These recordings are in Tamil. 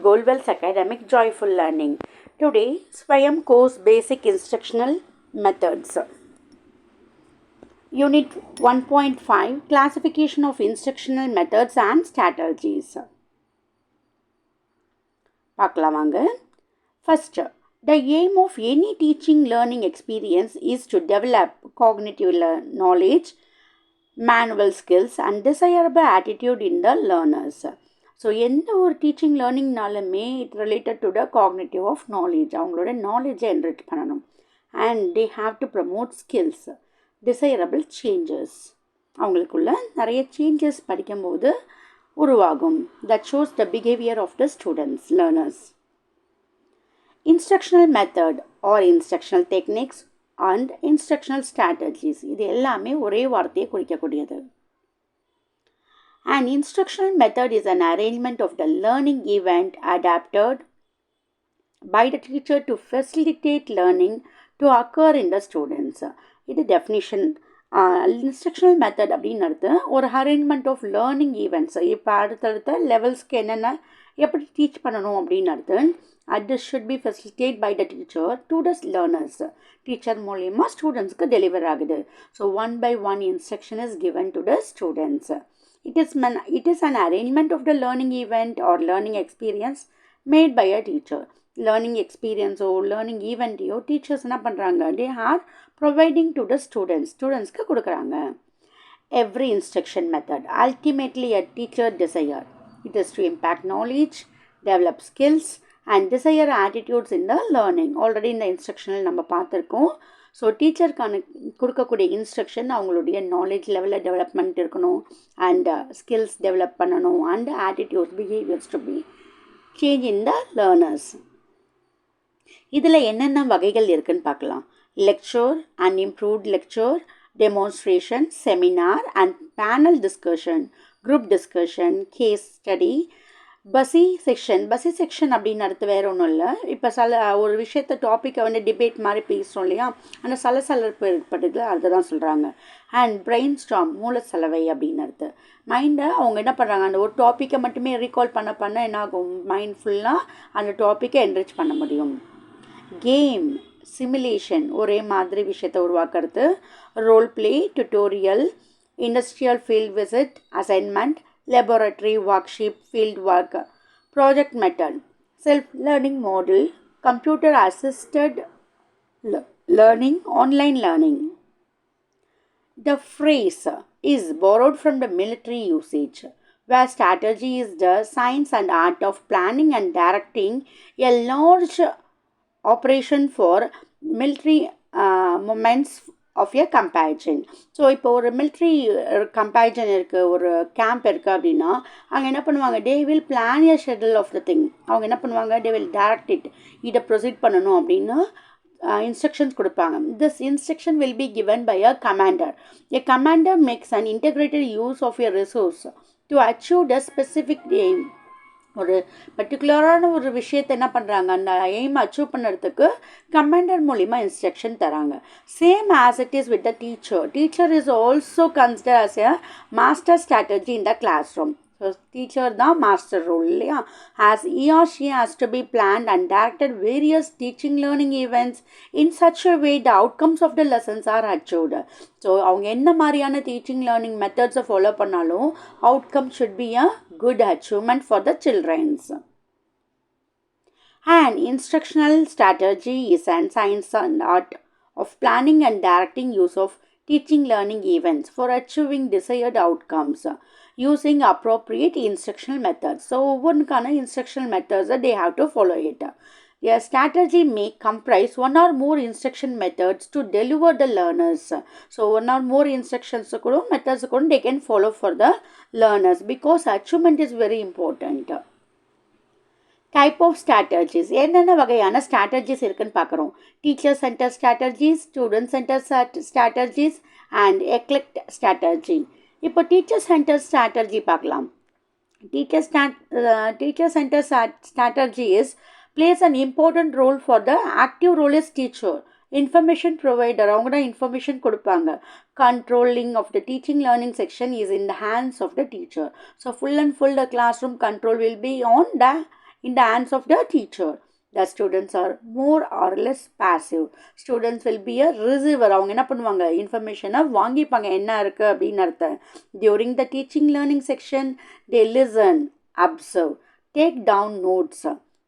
Goldwell's Academic Joyful Learning. Today, Swayam Course Basic Instructional Methods. Unit 1.5 Classification of Instructional Methods and Strategies. பார்க்கலாம் வாங்க. First, the aim of any teaching learning experience is to develop cognitive knowledge, manual skills and desirable attitude in the learners. So எந்த ஒரு டீச்சிங் லேர்னிங்னாலுமே it related to the cognitive of knowledge, அவங்களோட நாலேஜை என்ரிச் பண்ணணும். And they have to promote skills, desirable changes, அவங்களுக்குள்ள நிறைய சேஞ்சஸ் படிக்கும்போது உருவாகும். That shows the behaviour of the students, learners. Instructional method or instructional techniques and instructional strategies, இது எல்லாமே ஒரே வார்த்தையை குறிக்கக்கூடியது. An instructional method is an arrangement of the learning event adapted by the teacher to facilitate learning to occur in the students. இது definition. Instructional method அப்படின்றது ஒரு அரேஞ்ச்மெண்ட் ஆஃப் லேர்னிங் ஈவெண்ட்ஸ். இப்போ அடுத்தடுத்த லெவல்ஸ்க்கு என்னென்ன எப்படி டீச் பண்ணணும் அப்படின்றது this should be facilitated by the teacher to the learners. Teacher மூலியமாக ஸ்டூடெண்ட்ஸ்க்கு டெலிவர் ஆகுது. So one by one instruction is given to the students. It is an arrangement of the learning event or learning experience made by a teacher. Learning experience or learning event yo teachers என்ன பண்றாங்க, they are providing to the students க்கு கொடுக்கறாங்க. Every instruction method ultimately a teacher desire. It is to impact knowledge, develop skills and desire attitudes in the learning. Already in the instructional நம்ம பார்த்திருக்கோம். ஸோ டீச்சருக்கான கொடுக்கக்கூடிய இன்ஸ்ட்ரக்ஷன் அவங்களுடைய நாலேஜ் லெவலில் டெவலப்மெண்ட் இருக்கணும், அண்ட் ஸ்கில்ஸ் டெவலப் பண்ணணும், and attitudes, behaviours to be change in the learners. இதில் என்னென்ன வகைகள் இருக்குதுன்னு பார்க்கலாம். Lecture and improved lecture, demonstration, seminar and panel discussion, group discussion, case study, buzz section அப்படின்னு அடுத்து வேறு ஒன்றும் இல்லை. இப்போ ஒரு விஷயத்தை டாப்பிக்கை டிபேட் மாதிரி பேசுகிறோம் இல்லையா, அந்த சலசலப்பு ஏற்பட்டது அதுதான் சொல்கிறாங்க. அண்ட் பிரெயின் ஸ்டார்ம், மூளை சலவை அப்படின்னு அடுத்து மைண்டை அவங்க என்ன பண்ணுறாங்க, அந்த ஒரு டாப்பிக்கை மட்டுமே ரீகால் பண்ண என்ன ஆகும், மைண்ட் ஃபுல்லாக அந்த டாப்பிக்கை என்ரிச் பண்ண முடியும். கேம், சிமுலேஷன், ஒரே மாதிரி விஷயத்தை உருவாக்குறது. Role play, tutorial, industrial field visit, assignment, laboratory worksheet, field work, project method, self-learning model, computer assisted learning, online learning. The phrase is borrowed from the military usage, where strategy is the science and art of planning and directing a large operation for military movements of a comparison. So இப்போ ஒரு மிலிட்ரி கம்பேரிசன் இருக்குது, ஒரு கேம்ப் இருக்குது அப்படின்னா அங்கே என்ன பண்ணுவாங்க, they will plan a schedule of the thing. அவங்க என்ன பண்ணுவாங்க, they will direct it, இதை ப்ரொசீட் பண்ணணும் அப்படின்னு இன்ஸ்ட்ரக்ஷன்ஸ் கொடுப்பாங்க. This instruction will be given by a commander. A commander makes an integrated use of a resource to achieve the specific aim. ஒரு பர்டிகுலரான ஒரு விஷயத்தை என்ன பண்ணுறாங்க, அந்த எய்ம் அச்சீவ் பண்ணுறதுக்கு கமாண்டர் மூலிமா இன்ஸ்ட்ரக்ஷன் தராங்க. Same as it is with the teacher is also consider as a master strategy in the class room. So teacher தான் மாஸ்டர் ரோல் இல்லையா. As he or she has to be planned and directed various teaching learning events in such a way the outcomes of the lessons are achieved. So அவங்க என்ன மாதிரியான டீச்சிங் லேர்னிங் மெத்தட்ஸை ஃபாலோ பண்ணாலும் outcome should be a good achievement for the childrens. An instructional strategy is a science and art of planning and directing use of teaching learning events for achieving desired outcomes using appropriate instructional methods. So ஒவ்வொன்றுக்கான instructional methods they have to follow it. A strategy may comprise one or more instruction methods to deliver the learners. So one or more instructions methods they can follow for the learners because achievement is very important. Type of strategies, என்னென்ன வகையான strategies இருக்குன்னு பார்க்குறோம். Teacher center strategies, student center strategies and eclectic strategy. இப்போ teacher center strategy பார்க்கலாம். Teacher center strategy plays an important role for the active role as teacher, information provider. அவங்க தான் இன்ஃபர்மேஷன் கொடுப்பாங்க. Controlling of the teaching learning section is in the hands of the teacher. So full and full the classroom control will be on the in the hands of the teacher. The students are more or less passive. Students will be a receiver. அவங்க என்ன பண்ணுவாங்க, இன்ஃபர்மேஷனை வாங்கிப்பாங்க, என்ன இருக்குது அப்படின்னு அர்த்தம். During the teaching learning section, they listen, observe, take down notes.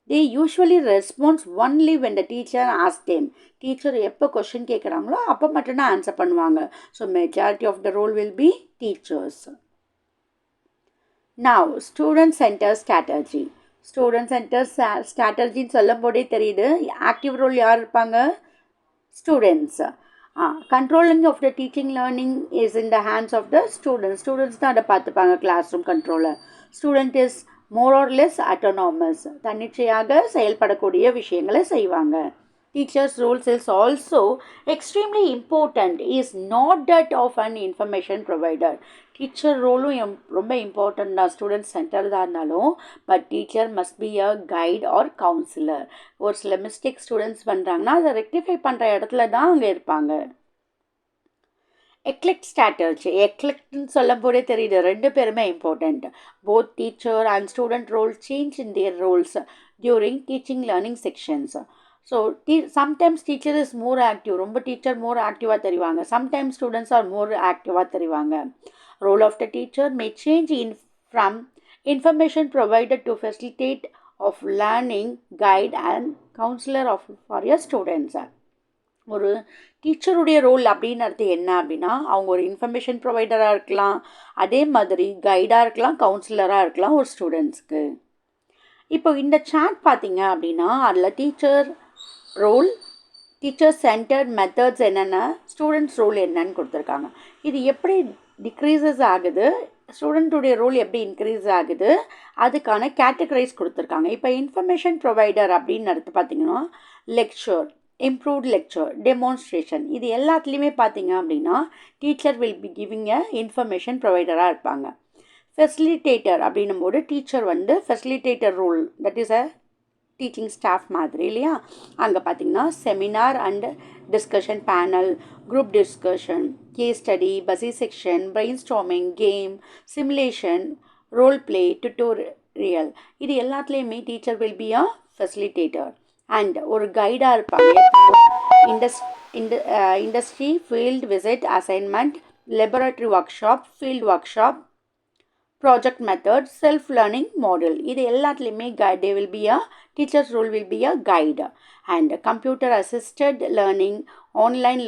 They usually respond only when the teacher asks them. Teacher எப்போ கொஷின் கேட்குறாங்களோ அப்போ மட்டும்தான் ஆன்சர் பண்ணுவாங்க. So majority of the role will be teachers. Now, student-centered strategy. Student-centered strategy சொல்லும் போதே தெரியுது, ஆக்டிவ் ரோல் யார் இருப்பாங்க, students. Controlling of the teaching learning is in the hands of the students. Students தான் அதை பார்த்துப்பாங்க, class room controller. Student is more or less autonomous, தன்னிச்சையாக செயல்படக்கூடிய விஷயங்களை செய்வாங்க. Teacher's role is also extremely important, is not that of an information provider. Teacher role ரொம்ப important தான், ஸ்டூடெண்ட் சென்டர்டாக இருந்தாலும். But teacher must be a guide or counsellor. ஒரு சில மிஸ்டேக் ஸ்டூடெண்ட்ஸ் பண்ணுறாங்கன்னா அதை ரெக்டிஃபை பண்ணுற இடத்துல தான் அங்கே இருப்பாங்க. Eclectic strategy. Eclecticன்னு சொல்லும் போதே தெரியுது, ரெண்டு பேருமே important. Both teacher and student role change in their roles during teaching learning sections. So sometimes teacher is more active, ரொம்ப டீச்சர் மோர் ஆக்டிவாக தெரிவாங்க. சம்டைம்ஸ் ஸ்டூடெண்ட்ஸ் ஆர் மோர் ஆக்டிவாக தெரிவாங்க. Role of the teacher may change from information provided to facilitate of learning, guide and counsellor for your students. ஒரு டீச்சருடைய ரோல் அப்படின்னு அர்த்தம் என்ன அப்படின்னா, அவங்க ஒரு இன்ஃபர்மேஷன் ப்ரொவைடராக இருக்கலாம், அதே மாதிரி கைடாக இருக்கலாம், கவுன்சிலராக இருக்கலாம் ஒரு ஸ்டூடெண்ட்ஸ்க்கு. இப்போ இந்த சாட் பார்த்தீங்க அப்படின்னா அதில் teacher role, teacher centred methods என்னென்ன, ஸ்டூடெண்ட்ஸ் ரோல் என்னன்னு கொடுத்துருக்காங்க. இது எப்படி டிக்ரீசஸ் ஆகுது, ஸ்டூடெண்ட்டுடைய ரோல் எப்படி இன்க்ரீஸ் ஆகுது, அதுக்கான கேட்டகரைஸ் கொடுத்துருக்காங்க. இப்போ இன்ஃபர்மேஷன் ப்ரொவைடர் அப்படின்னு அடுத்து பார்த்தீங்கன்னா லெக்சர், இம்ப்ரூவ்ட் லெக்சர், டெமான்ஸ்ட்ரேஷன், இது எல்லாத்துலேயுமே பார்த்தீங்க அப்படின்னா teacher will be giving a information ப்ரொவைடராக இருப்பாங்க. ஃபெசிலிட்டேட்டர் அப்படின்னும் போது teacher facilitator role, that is a teaching staff மாதிரி இல்லையா. அங்கே பார்த்தீங்கன்னா seminar and discussion panel, group discussion, case study, buzz session, brainstorming, game, simulation, role play, tutorial, இது எல்லாத்துலேயுமே teacher will be a facilitator. And ஒரு கைடாக இருப்பாங்க. Industry, field visit, assignment, laboratory workshop, field workshop, project method, self learning model, இது எல்லாத்துலேயுமே they will be a teachers role will be a guide. And computer assisted learning, online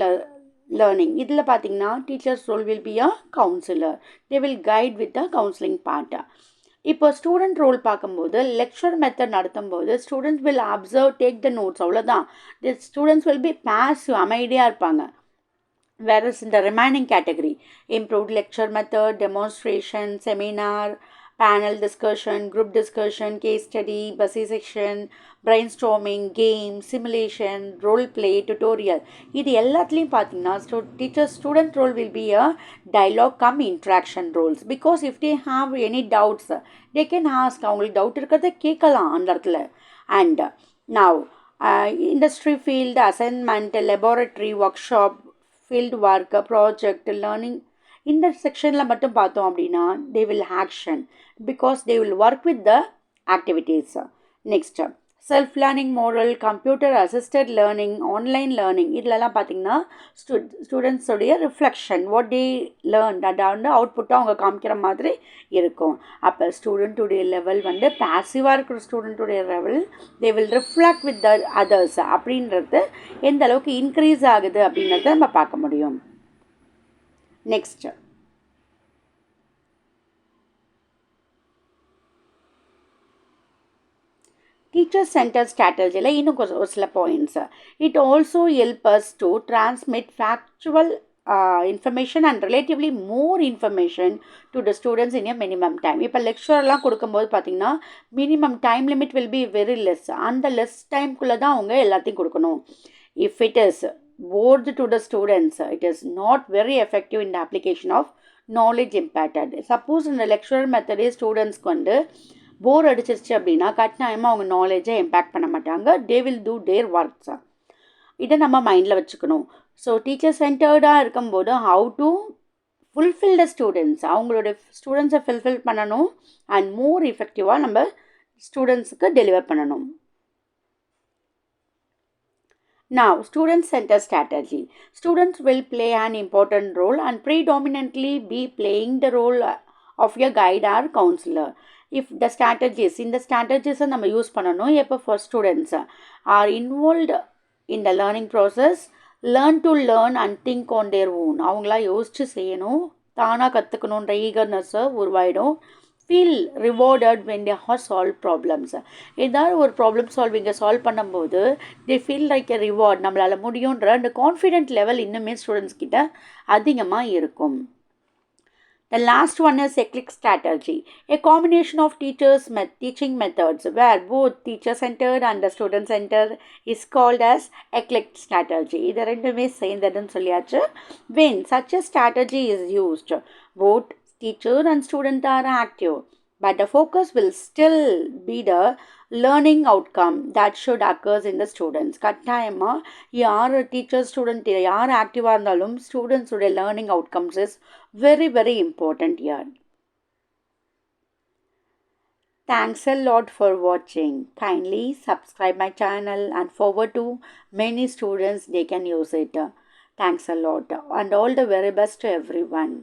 learning, இதில் பார்த்தீங்கன்னா teachers role will be a counsellor, they will guide with the counselling part. இப்போ ஸ்டூடெண்ட் ரோல் பார்க்கும்போது லெக்சர் மெத்தட் நடத்தும்போது students will observe, take the notes, அவ்வளோதான். The students will be passive, அமைதியாக இருப்பாங்க. Whereas in the remaining category, improved lecture method, demonstration, seminar, panel discussion, group discussion, case study, buzzy section, brainstorming, game, simulation, role play, tutorial, இது எல்லாத்துலேயும் பார்த்தீங்கன்னா student role will be a dialogue come interaction roles, because if they have any doubts they can ask, அவங்களுக்கு டவுட் இருக்கிறத கேட்கலாம் அந்த இடத்துல. And now industry field, assignment, laboratory, workshop, field work, project, learning, இந்த செக்ஷனில் மட்டும் பார்த்தோம் அப்படின்னா they will action, because they will work with the activities. Next self learning model, computer assisted learning, online learning, இதிலலாம் பார்த்திங்கன்னா ஸ்டூடெண்ட்ஸோடைய ரிஃப்ளெக்ஷன், வாட் டே லேர்ன், அதை அவுட்புட்டாக அவங்க காமிக்கிற மாதிரி இருக்கும். அப்போ ஸ்டூடெண்ட்டுடைய லெவல் பேசிவாக இருக்கிற ஸ்டூடெண்ட்டுடைய level they will reflect with the others அப்படின்றது எந்த அளவுக்கு இன்க்ரீஸ் ஆகுது அப்படின்றத நம்ம பார்க்க முடியும். Next teacher centered strategy la இன்னும் ஒரு சில points. It also help us to transmit factual information and relatively more information to the students in a minimum time. இப்போ லெக்சர்லாம் கொடுக்கும்போது பார்த்தீங்கன்னா minimum time limit will be very less, அந்த லெஸ் டைம்குள்ளே தான் அவங்க எல்லாத்தையும் கொடுக்கணும். If it is bored to the students, it is not very effective in the application of knowledge impacted. Suppose இந்த லெக்சரர் மெத்தடே ஸ்டூடெண்ட்ஸ்க்கு போர் அடிச்சிருச்சு அப்படின்னா கட்டாயமாக அவங்க நாலேஜை இம்பேக்ட் பண்ண மாட்டாங்க, they will do their works. இதை நம்ம மைண்டில் வச்சுக்கணும். ஸோ டீச்சர் சென்டர்டாக இருக்கும்போது how to fulfil the students, அவங்களோட ஸ்டூடெண்ட்ஸை ஃபுல்ஃபில் பண்ணணும் அண்ட் மோர் எஃபெக்டிவாக நம்ம ஸ்டூடெண்ட்ஸுக்கு டெலிவர் பண்ணணும். Now, student center strategy. Students will play an important role and predominantly be playing the role of a guide or counselor. If the strategies, in the strategies நம்ம யூஸ் பண்ணணும் எப்போ for students are involved in the learning process, learn to learn and think on their own. அவங்களா யோசிச்சு செய்யணும், தானாக கற்றுக்கணுன்ற ஈகர்னஸ்ஸை உருவாயிடும். Feel rewarded when they are solve problems. ஏதாவது ஒரு ப்ராப்ளம் சால்விங்கை சால்வ் பண்ணும்போது they feel like a reward, நம்மளால் முடியுன்ற அந்த கான்ஃபிடென்ட் லெவல் இன்னுமே ஸ்டூடெண்ட்ஸ் கிட்ட அதிகமாக இருக்கும். The last one is Eclectic strategy, a combination of teaching methods where both teacher-centered and the student-centered is called as Eclectic strategy. இது ரெண்டுமே சேர்ந்ததுன்னு சொல்லியாச்சு. When such a strategy is used, both teacher and student are active, but the focus will still be the learning outcome that should occurs in the students. கட்டாயமாக யார் டீச்சர் ஸ்டூடெண்ட் யார் ஆக்டிவாக இருந்தாலும் ஸ்டூடெண்ட்ஸுடைய learning outcomes is very very important here. Thanks a lot for watching. Kindly subscribe my channel and forward to many students, they can use it. Thanks a lot and all the very best to everyone.